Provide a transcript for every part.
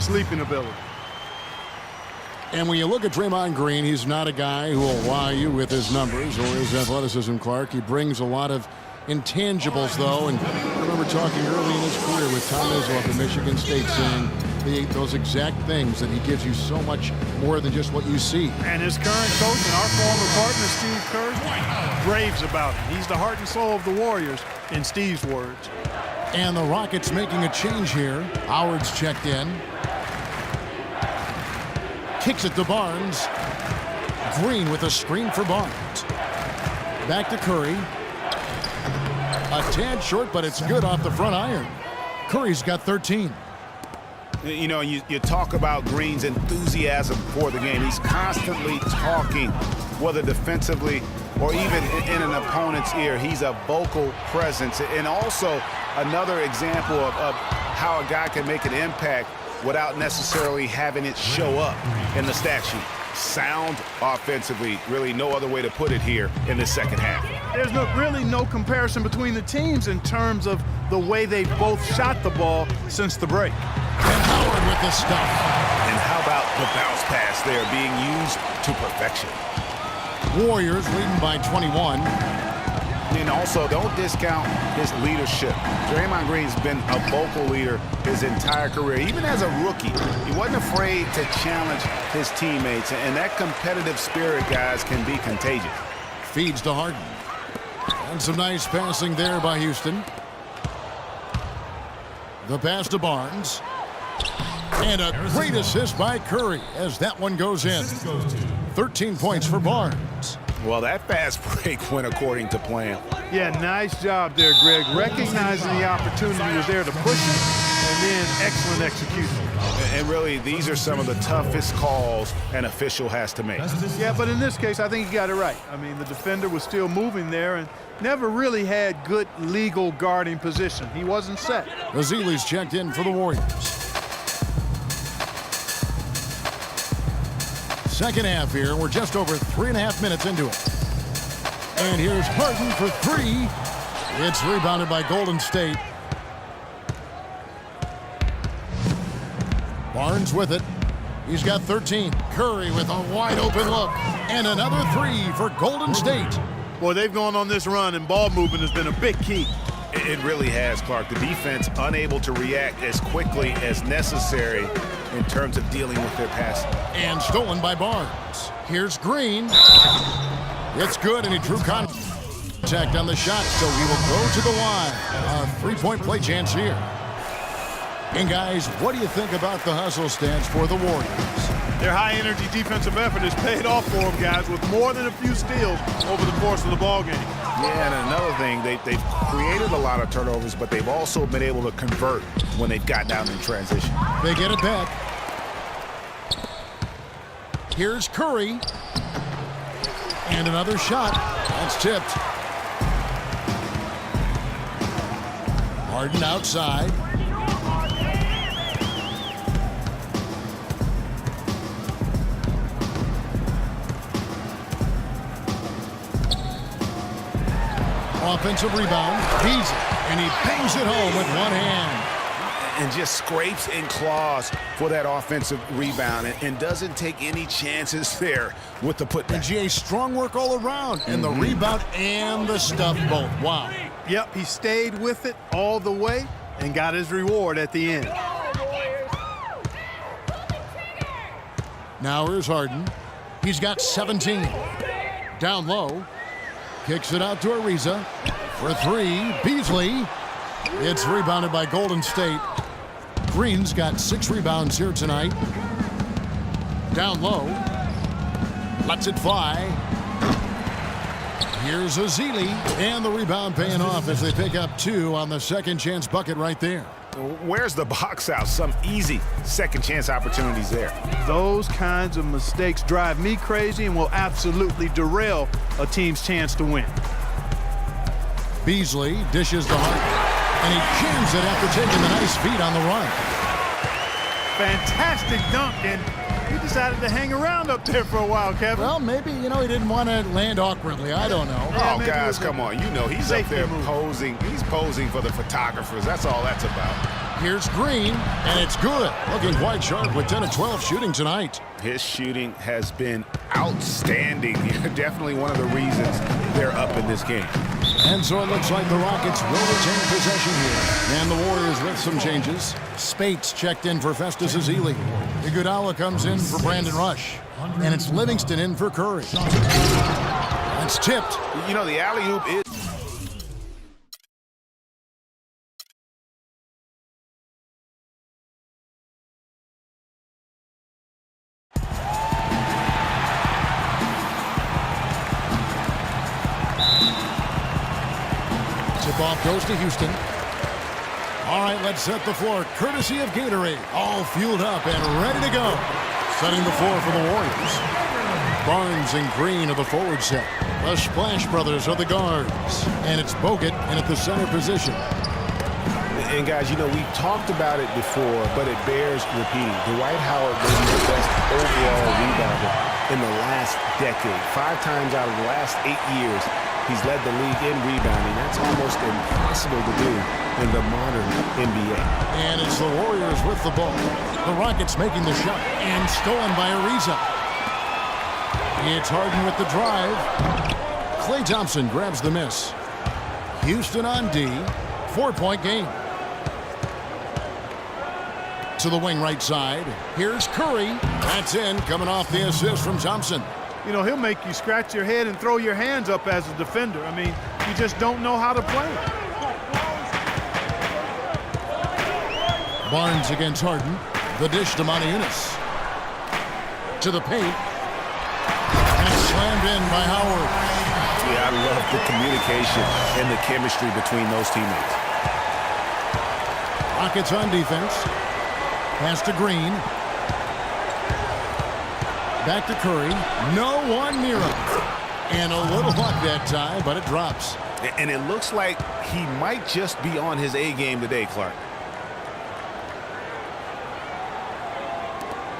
his leaping ability. And when you look at Draymond Green, he's not a guy who will wow you with his numbers or his athleticism, Clark. He brings a lot of intangibles, though. And I remember talking early in his career with Tom Izzo up at Michigan State saying those exact things, that he gives you so much more than just what you see. And his current coach and our former partner, Steve Kerr, raves about him. He's the heart and soul of the Warriors, in Steve's words. And the Rockets making a change here. Howard's checked in. Kicks it to Barnes. Green with a screen for Barnes. Back to Curry. A tad short, but it's good off the front iron. Curry's got 13. You know, you talk about Green's enthusiasm for the game. He's constantly talking, whether defensively or even in an opponent's ear. He's a vocal presence. And also another example of how a guy can make an impact without necessarily having it show up in the stat sheet. Sound offensively, really no other way to put it here in the second half. There's really no comparison between the teams in terms of the way they both shot the ball since the break. And Howard with the stuff. And how about the bounce pass there being used to perfection? Warriors leading by 21. And also, don't discount his leadership. Draymond Green's been a vocal leader his entire career. Even as a rookie, he wasn't afraid to challenge his teammates. And that competitive spirit, guys, can be contagious. Feeds to Harden. And some nice passing there by Houston. The pass to Barnes. And a great assist by Curry as that one goes in. 13 points for Barnes. Well, that fast break went according to plan. Yeah, nice job there, Greg. Recognizing the opportunity was there to push it, and then excellent execution. And really, these are some of the toughest calls an official has to make. Yeah, but in this case, I think he got it right. I mean, the defender was still moving there and never really had good legal guarding position. He wasn't set. Ezeli's checked in for the Warriors. Second half here. We're just over 3.5 minutes into it. And here's Harden for three. It's rebounded by Golden State. Barnes with it. He's got 13. Curry with a wide open look. And another three for Golden State. Boy, they've gone on this run, and ball movement has been a big key. It really has, Clark. The defense unable to react as quickly as necessary in terms of dealing with their passing. And stolen by Barnes. Here's Green. It's good, and he drew contact on the shot, so he will go to the line. A three-point play chance here. And, guys, what do you think about the hustle stats for the Warriors? Their high-energy defensive effort has paid off for them, guys, with more than a few steals over the course of the ballgame. Yeah, and another thing, they've created a lot of turnovers, but they've also been able to convert when they've got down in transition. They get it back. Here's Curry. And another shot. That's tipped. Harden outside. Offensive rebound. Beasley. And he bangs it home with one hand. And just scrapes and claws for that offensive rebound and doesn't take any chances there with the putback. And GA, strong work all around. And the rebound and the stuff both. Wow. Yep, he stayed with it all the way and got his reward at the end. Now here's Harden. He's got 17. Down low. Kicks it out to Ariza. For three, Beasley. It's rebounded by Golden State. Green's got 6 rebounds here tonight. Down low. Lets it fly. Here's Ezeli. And the rebound paying off as they pick up 2 on the second chance bucket right there. Where's the box out? Some easy second chance opportunities there. Those kinds of mistakes drive me crazy and will absolutely derail a team's chance to win. Beasley dishes to Harden. And he jams it after taking the nice feed on the run. Fantastic dunk, and he decided to hang around up there for a while, Kevin. Well, maybe, he didn't want to land awkwardly. I don't know. Oh, guys, come on. He's up there posing. He's posing for the photographers. That's all that's about. Here's Green, and it's good. Looking quite sharp with 10 of 12 shooting tonight. His shooting has been outstanding. Definitely one of the reasons they're up in this game. And so it looks like the Rockets will retain possession here. And the Warriors with some changes. Spates checked in for Festus Ezeli. Iguodala comes in for Brandon Rush. And it's Livingston in for Curry. That's tipped. You know, the alley-oop is... Tip-off goes to Houston. All right, let's set the floor. Courtesy of Gatorade. All fueled up and ready to go. Setting the floor for the Warriors. Barnes and Green are the forward set. The Splash Brothers are the guards. And it's Bogut in at the center position. And guys, you know, we've talked about it before, but it bears repeating. Dwight Howard may be the best overall rebounder in the last decade. 5 times out of the last 8 years, he's led the league in rebounding. That's almost impossible to do in the modern NBA. And it's the Warriors with the ball. The Rockets making the shot and stolen by Ariza. It's Harden with the drive. Klay Thompson grabs the miss. Houston on D. 4-point game. To the wing right side. Here's Curry. That's in, coming off the assist from Thompson. You know, he'll make you scratch your head and throw your hands up as a defender. I mean, you just don't know how to play. Barnes against Harden. The dish to Montezumas. To the paint. And it's slammed in by Howard. Yeah, I love the communication and the chemistry between those teammates. Rockets on defense. Pass to Green. Back to Curry. No one near him. And a little luck that time, but it drops. And it looks like he might just be on his A game today, Clark.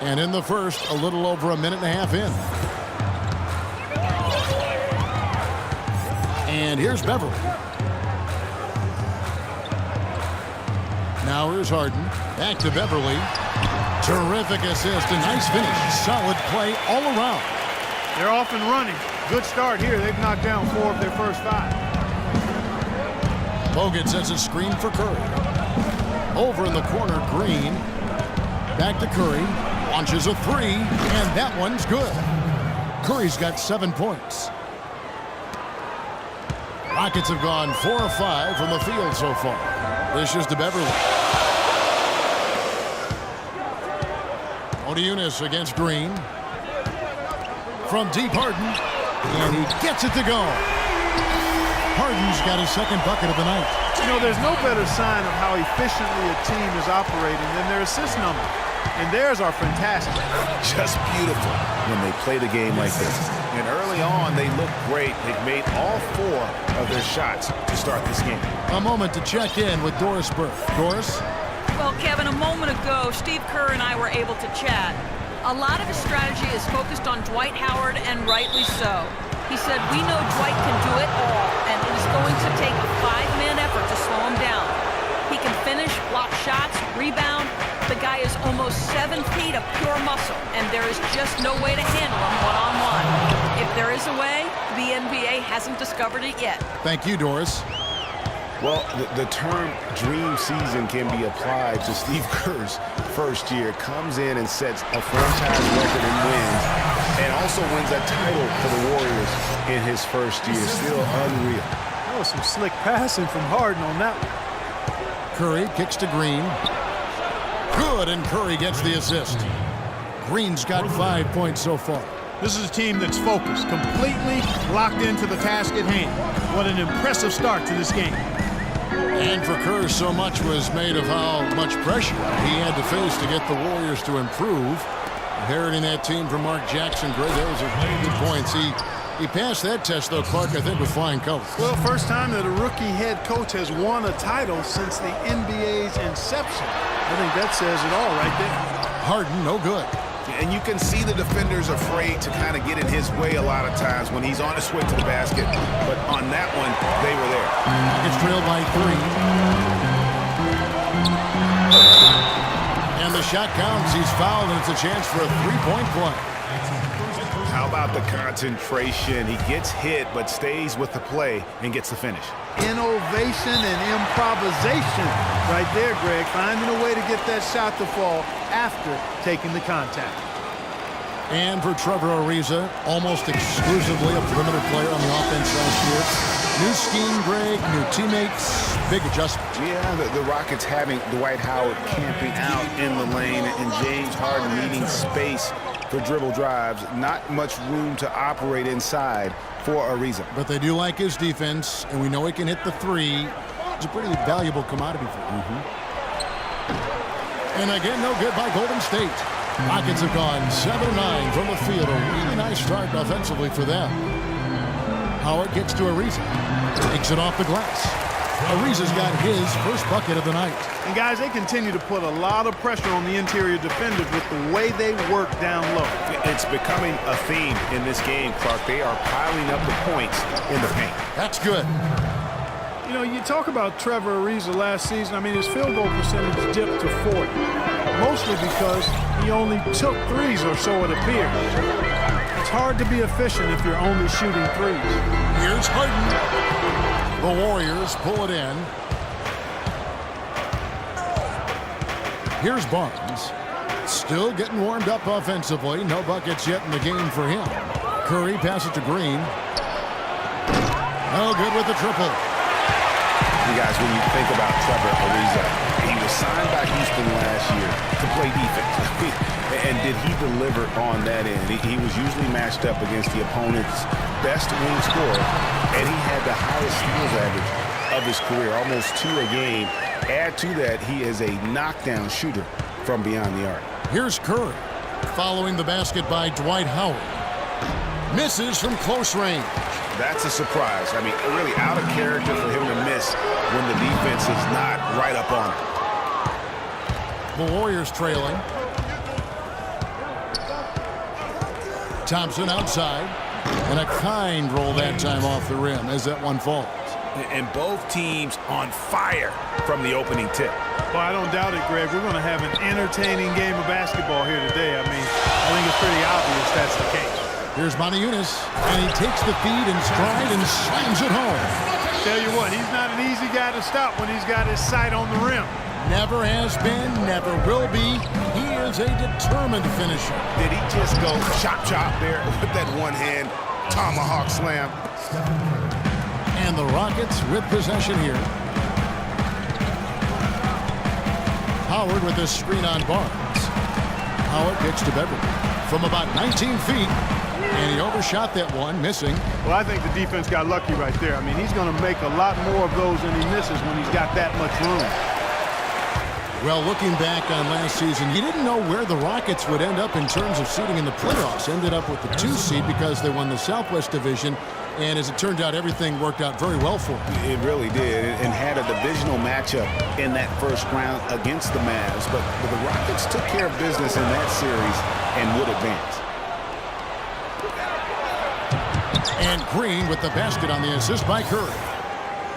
And in the first, a little over a minute and a half in. And here's Beverly. Now here's Harden. Back to Beverly. Terrific assist. A nice finish. Solid play all around. They're off and running. Good start here. They've knocked down 4 of their first 5. Bogut sets a screen for Curry. Over in the corner, Green. Back to Curry. Launches a 3, and that one's good. Curry's got 7 points. Rockets have gone 4 of 5 from the field so far. This is to Beverly. Montezumas against Green. From deep, Harden. And he gets it to go. Harden's got his second bucket of the night. You know, there's no better sign of how efficiently a team is operating than their assist number. And theirs are fantastic. Just beautiful when they play the game like this. And early on, they look great. They've made all 4 of their shots to start this game. A moment to check in with Doris Burke. Doris? Well, Kevin, a moment ago, Steve Kerr and I were able to chat. A lot of his strategy is focused on Dwight Howard, and rightly so. He said, we know Dwight can do it all, and it is going to take a 5-man effort to slow him down. He can finish, block shots, rebound. The guy is almost 7 feet of pure muscle, and there is just no way to handle him one-on-one. If there is a way, the NBA hasn't discovered it yet. Thank you, Doris. Well, the term dream season can be applied to Steve Kerr's first year. Comes in and sets a franchise record in wins, and also wins a title for the Warriors in his first year. Still unreal. That was some slick passing from Harden on that one. Curry kicks to Green. Good, and Curry gets the assist. Green's got 5 points so far. This is a team that's focused, completely locked into the task at hand. What an impressive start to this game. And for Kerr, so much was made of how much pressure he had to face to get the Warriors to improve. Inheriting that team from Mark Jackson, Greg, those are good points. He passed that test, though, Clark, I think, with flying colors. Well, first time that a rookie head coach has won a title since the NBA's inception. I think that says it all right there. Harden, no good. And you can see the defenders afraid to kind of get in his way a lot of times when he's on his way to the basket. But on that one, they were there. It's trailed by 3. And the shot counts. He's fouled, and it's a chance for a three-point play. How about the concentration? He gets hit, but stays with the play and gets the finish. Innovation and improvisation right there, Greg. Finding a way to get that shot to fall after taking the contact. And for Trevor Ariza, almost exclusively a perimeter player on the offense last year. New scheme, Greg, new teammates, big adjustment. Yeah, the Rockets having Dwight Howard camping out in the lane and James Harden needing space for dribble drives. Not much room to operate inside for Ariza. But they do like his defense, and we know he can hit the three. It's a pretty valuable commodity for him. And again, no good by Golden State. Rockets have gone 7-9 from the field. A really nice start offensively for them. Howard gets to Ariza. Takes it off the glass. Ariza's got his first bucket of the night. And guys, they continue to put a lot of pressure on the interior defenders with the way they work down low. It's becoming a theme in this game, Clark. They are piling up the points in the paint. That's good. You know, you talk about Trevor Ariza last season. I mean, his field goal percentage dipped to 40. Mostly because he only took threes, or so it appears. It's hard to be efficient if you're only shooting threes. Here's Harden. The Warriors pull it in. Here's Barnes. Still getting warmed up offensively. No buckets yet in the game for him. Curry passes to Green. No good with the triple. You guys, when you think about Trevor Ariza, he was signed by Houston last year to play defense. And did he deliver on that end? He was usually matched up against the opponent's best wing scorer, and he had the highest steals average of his career, almost 2 a game. Add to that, he is a knockdown shooter from beyond the arc. Here's Curry, following the basket by Dwight Howard. Misses from close range. That's a surprise. I mean, really out of character for him to miss when the defense is not right up on him. The Warriors trailing. Thompson outside, and a kind roll that time off the rim as that one falls. And both teams on fire from the opening tip. Well, I don't doubt it, Greg. We're going to have an entertaining game of basketball here today. I mean, I think it's pretty obvious that's the case. Here's Moniunas, and he takes the feed in stride and slams it home. Tell you what, he's not an easy guy to stop when he's got his sight on the rim. Never has been, never will be. He is a determined finisher. Did he just go chop there with that one-hand tomahawk slam? And the Rockets with possession here. Howard with this screen on Barnes. Howard gets to Beverly from about 19 feet. And he overshot that one, missing. Well, I think the defense got lucky right there. I mean, he's going to make a lot more of those than he misses when he's got that much room. Well, looking back on last season, you didn't know where the Rockets would end up in terms of seeding in the playoffs. Ended up with the 2 seed because they won the Southwest Division. And as it turned out, everything worked out very well for them. It really did, and had a divisional matchup in that first round against the Mavs. But the Rockets took care of business in that series and would advance. And Green with the basket on the assist by Curry.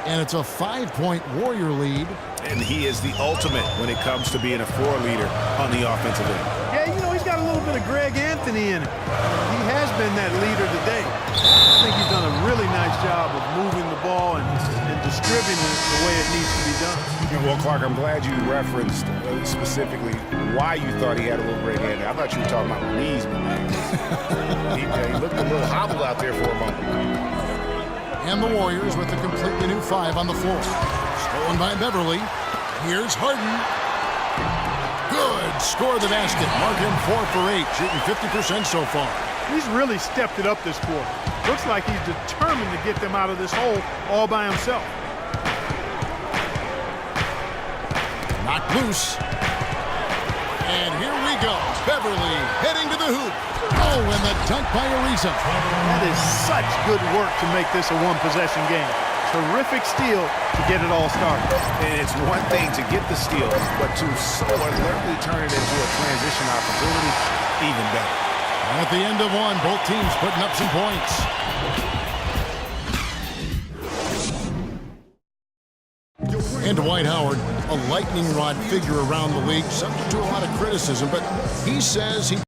And it's a 5-point Warrior lead. And he is the ultimate when it comes to being a floor leader on the offensive end. Yeah, you know, he's got a little bit of Greg Anthony in him. He has been that leader today. I think he's done a really nice job of moving the ball and distributing it the way it needs to be done. Well, Clark, I'm glad you referenced specifically why you thought he had a little Greg Anthony. I thought you were talking about my knees, man. He looked a little hobbled out there for a moment. And the Warriors with a completely new 5 on the floor. Stolen by Beverly. Here's Harden. Good. Score the basket. Mark him 4 for 8, shooting 50% so far. He's really stepped it up this quarter. Looks like he's determined to get them out of this hole all by himself. Knocked loose. And here we go. Beverly heading to the hoop. Oh, and the dunk by Ariza. That is such good work to make this a one-possession game. Terrific steal to get it all started. And it's one thing to get the steal, but to so alertly turn it into a transition opportunity, even better. At the end of one, both teams putting up some points. And Dwight Howard a lightning rod figure around the league, subject to a lot of criticism, but he says he